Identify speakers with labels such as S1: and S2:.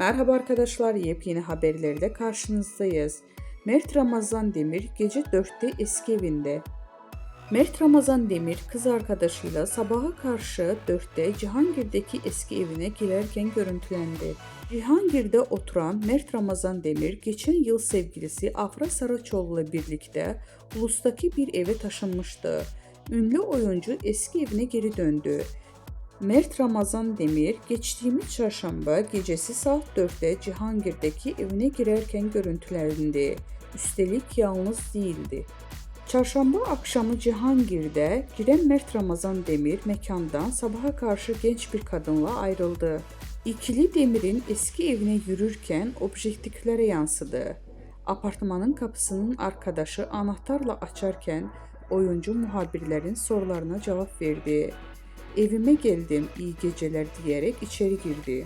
S1: Merhaba arkadaşlar, yepyeni haberlerle karşınızdayız. Mert Ramazan Demir gece 4'te eski evinde. Mert Ramazan Demir kız arkadaşıyla sabaha karşı 4'te Cihangir'deki eski evine girerken görüntülendi. Cihangir'de oturan Mert Ramazan Demir geçen yıl sevgilisi Afra Saraçoğlu ile birlikte Ulus'taki bir eve taşınmıştı. Ünlü oyuncu eski evine geri döndü. Mert Ramazan Demir geçtiğimiz çarşamba gecesi saat 4'te Cihangir'deki evine girerken görüntülendi. Üstelik yalnız değildi. Çarşamba akşamı Cihangir'de giren Mert Ramazan Demir mekandan sabaha karşı genç bir kadınla ayrıldı. İkili Demir'in eski evine yürürken objektiflere yansıdı. Apartmanın kapısının arkadaşı anahtarla açarken oyuncu muhabirlerin sorularına cevap verdi. Evime geldim, iyi geceler diyerek içeri girdi.